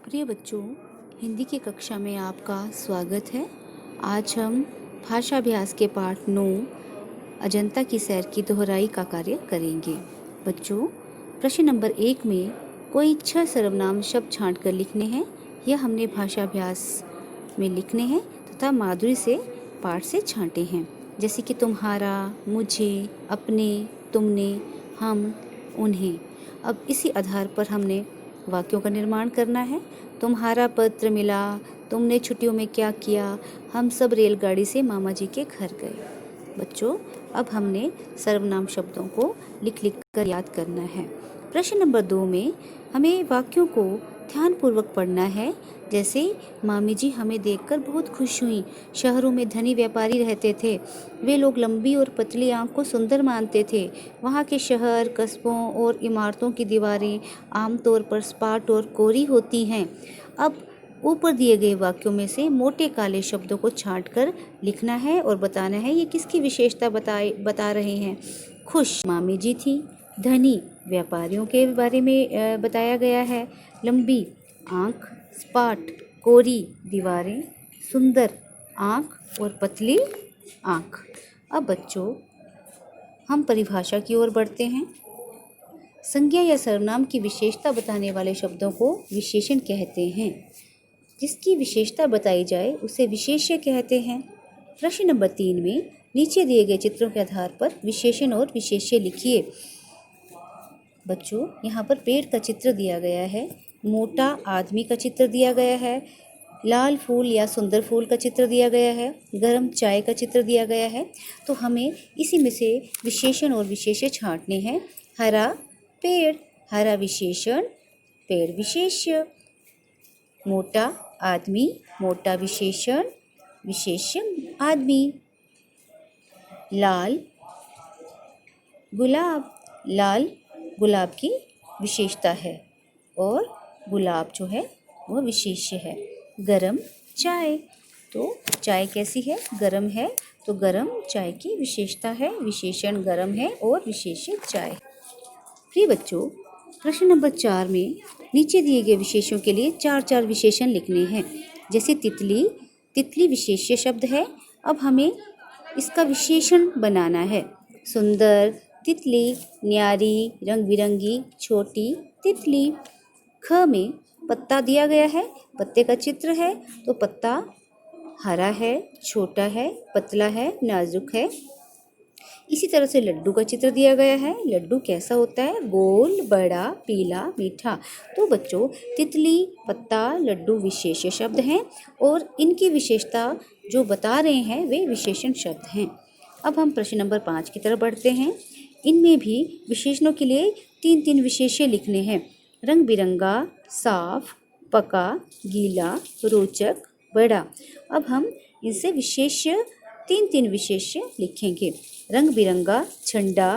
प्रिय बच्चों, हिंदी की कक्षा में आपका स्वागत है। आज हम भाषाभ्यास के पाठ 9 अजंता की सैर की दोहराई का कार्य करेंगे। बच्चों, प्रश्न नंबर 1 में कोई 6 सर्वनाम शब्द छांट कर लिखने हैं। यह हमने भाषाभ्यास में लिखने हैं तथा माधुरी से पाठ से छांटे हैं, जैसे कि तुम्हारा, मुझे, अपने, तुमने, हम, उन्हें। अब इसी आधार पर हमने वाक्यों का निर्माण करना है। तुम्हारा पत्र मिला, तुमने छुट्टियों में क्या किया, हम सब रेलगाड़ी से मामा जी के घर गए। बच्चों, अब हमने सर्वनाम शब्दों को लिख कर याद करना है। प्रश्न नंबर 2 में हमें वाक्यों को ध्यानपूर्वक पढ़ना है। जैसे मामी जी हमें देखकर बहुत खुश हुई। शहरों में धनी व्यापारी रहते थे। वे लोग लंबी और पतली आंख को सुंदर मानते थे। वहाँ के शहर, कस्बों और इमारतों की दीवारें आमतौर पर सपाट और कोरी होती हैं। अब ऊपर दिए गए वाक्यों में से मोटे काले शब्दों को छांटकर लिखना है और बताना है ये किसकी विशेषता बता रहे हैं। खुश मामी जी थी। धनी व्यापारियों के बारे में बताया गया है। लंबी आँख, सपाट कोरी दीवारें, सुंदर आँख और पतली आँख। अब बच्चों, हम परिभाषा की ओर बढ़ते हैं। संज्ञा या सर्वनाम की विशेषता बताने वाले शब्दों को विशेषण कहते हैं। जिसकी विशेषता बताई जाए उसे विशेष्य कहते हैं। प्रश्न नंबर 3 में नीचे दिए गए चित्रों के आधार पर विशेषण और विशेष्य लिखिए। बच्चों, यहाँ पर पेड़ का चित्र दिया गया है, मोटा आदमी का चित्र दिया गया है, लाल फूल या सुंदर फूल का चित्र दिया गया है, गर्म चाय का चित्र दिया गया है। तो हमें इसी में से विशेषण और विशेष्य छांटने हैं। हरा पेड़, हरा विशेषण, पेड़ विशेष्य। मोटा आदमी, मोटा विशेषण, विशेष्य आदमी। लाल गुलाब, लाल गुलाब की विशेषता है और गुलाब जो है वह विशेष्य है। गरम चाय, तो चाय कैसी है? गरम है, तो गरम चाय की विशेषता है, विशेषण गरम है और विशेष्य चाय। प्रिय बच्चों, प्रश्न नंबर 4 में नीचे दिए गए विशेषणों के लिए 4 विशेषण लिखने हैं। जैसे तितली, तितली विशेष्य शब्द है। अब हमें इसका विशेषण बनाना है। सुंदर तितली, न्यारी, रंग बिरंगी छोटी तितली। ख में पत्ता दिया गया है, पत्ते का चित्र है, तो पत्ता हरा है, छोटा है, पतला है, नाजुक है। इसी तरह से लड्डू का चित्र दिया गया है। लड्डू कैसा होता है? गोल, बड़ा, पीला, मीठा। तो बच्चों, तितली, पत्ता, लड्डू विशेष्य शब्द हैं और इनकी विशेषता जो बता रहे हैं वे विशेषण शब्द हैं। अब हम प्रश्न नंबर 5 की तरफ बढ़ते हैं। इनमें भी विशेषणों के लिए 3 विशेष्य लिखने हैं। रंग बिरंगा, साफ, पका, गीला, रोचक, बड़ा। अब हम इनसे विशेष्य 3 विशेष्य लिखेंगे। रंग बिरंगा झंडा,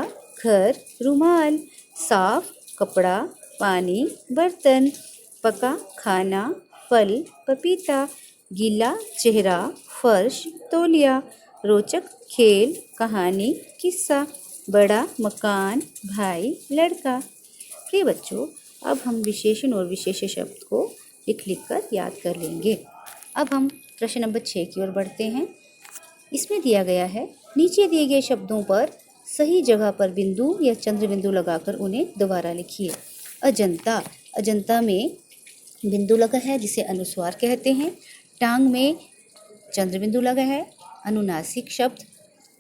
घर, रुमाल। साफ कपड़ा, पानी, बर्तन। पका खाना, फल, पपीता। गीला चेहरा, फर्श, तौलिया। रोचक खेल, कहानी, किस्सा। बड़ा मकान, भाई, लड़का। प्रिय बच्चों, अब हम विशेषण और विशेष्य शब्द को लिख कर याद कर लेंगे। अब हम प्रश्न नंबर 6 की ओर बढ़ते हैं। इसमें दिया गया है, नीचे दिए गए शब्दों पर सही जगह पर बिंदु या चंद्र बिंदु लगाकर उन्हें दोबारा लिखिए। अजंता, अजंता में बिंदु लगा है जिसे अनुस्वार कहते हैं। टांग में चंद्र बिंदु लगा है, अनुनासिक शब्द।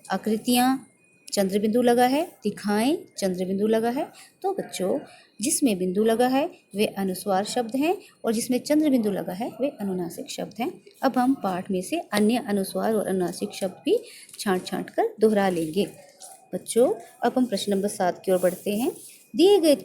आकृतियाँ, चंद्र बिंदु लगा है। दिखाएं, चंद्र बिंदु लगा है। तो बच्चों, जिसमें बिंदु लगा है वे अनुस्वार शब्द हैं और जिसमें चंद्र बिंदु लगा है वे अनुनासिक शब्द हैं। अब हम पाठ में से अन्य अनुस्वार और अनुनासिक शब्द भी छांट कर दोहरा लेंगे। बच्चों, अब हम प्रश्न नंबर 7 की ओर बढ़ते हैं। दिए गए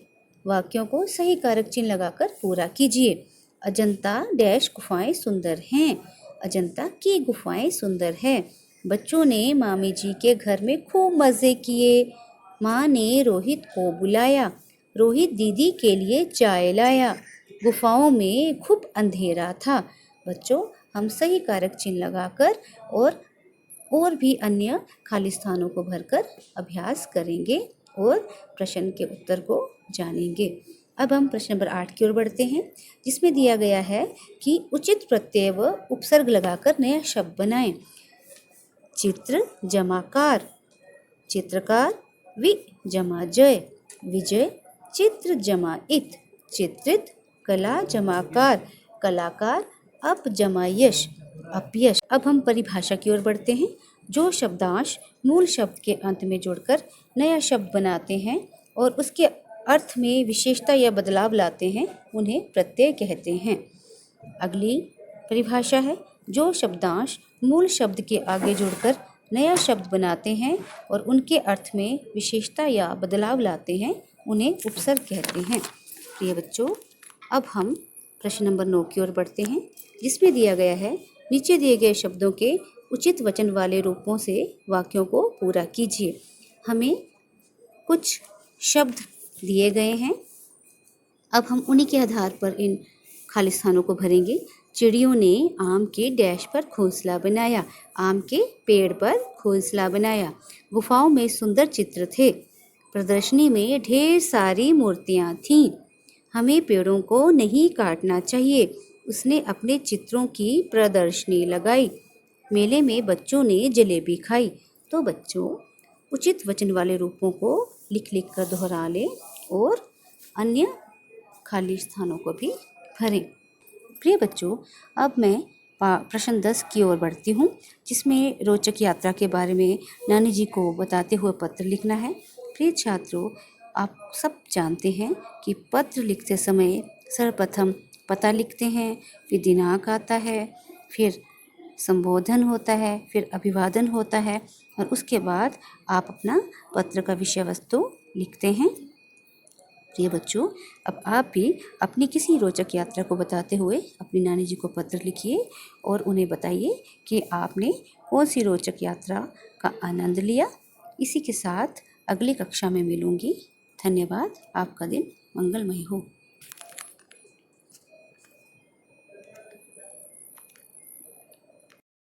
वाक्यों को सही कारक चिन्ह लगाकर पूरा कीजिए। अजंता डैश गुफाएं सुंदर हैं। अजंता की गुफाएं सुंदर है। बच्चों ने मामी जी के घर में खूब मज़े किए। माँ ने रोहित को बुलाया। रोहित दीदी के लिए चाय लाया। गुफाओं में खूब अंधेरा था। बच्चों, हम सही कारक चिन्ह लगाकर और भी अन्य खाली स्थानों को भरकर अभ्यास करेंगे और प्रश्न के उत्तर को जानेंगे। अब हम प्रश्न नंबर 8 की ओर बढ़ते हैं, जिसमें दिया गया है कि उचित प्रत्यय व उपसर्ग लगाकर नया शब्द बनाएं। चित्र जमा कार, चित्रकार, वि जमा जय, विजय, चित्र जमा इत, चित्रित, कला जमा कार, कलाकार, अप जमा यश, अपयश। अब हम परिभाषा की ओर बढ़ते हैं। जो शब्दांश मूल शब्द के अंत में जोड़कर नया शब्द बनाते हैं और उसके अर्थ में विशेषता या बदलाव लाते हैं, उन्हें प्रत्यय कहते हैं। अगली परिभाषा है, जो शब्दांश मूल शब्द के आगे जोड़कर नया शब्द बनाते हैं और उनके अर्थ में विशेषता या बदलाव लाते हैं, उन्हें उपसर्ग कहते हैं। प्रिय बच्चों, अब हम प्रश्न नंबर 9 की ओर बढ़ते हैं, जिसमें दिया गया है नीचे दिए गए शब्दों के उचित वचन वाले रूपों से वाक्यों को पूरा कीजिए। हमें कुछ शब्द दिए गए हैं, अब हम उन्हीं के आधार पर इन खाली स्थानों को भरेंगे। चिड़ियों ने आम के डैश पर घोंसला बनाया, आम के पेड़ पर घोंसला बनाया। गुफाओं में सुंदर चित्र थे, प्रदर्शनी में ढेर सारी मूर्तियां थीं। हमें पेड़ों को नहीं काटना चाहिए, उसने अपने चित्रों की प्रदर्शनी लगाई। मेले में बच्चों ने जलेबी खाई। तो बच्चों, उचित वचन वाले रूपों को लिख लिख कर दोहरा लें और अन्य खाली स्थानों को भी भरें। प्रिय बच्चों, अब मैं प्रश्न 10 की ओर बढ़ती हूँ, जिसमें रोचक यात्रा के बारे में नानी जी को बताते हुए पत्र लिखना है। प्रिय छात्रों, आप सब जानते हैं कि पत्र लिखते समय सर्वप्रथम पता लिखते हैं, फिर दिनांक आता है, फिर संबोधन होता है, फिर अभिवादन होता है और उसके बाद आप अपना पत्र का विषय वस्तु लिखते हैं। प्रिय बच्चों, अब आप भी अपनी किसी रोचक यात्रा को बताते हुए अपनी नानी जी को पत्र लिखिए और उन्हें बताइए कि आपने कौन सी रोचक यात्रा का आनंद लिया। इसी के साथ अगली कक्षा में मिलूंगी। धन्यवाद। आपका दिन मंगलमय हो।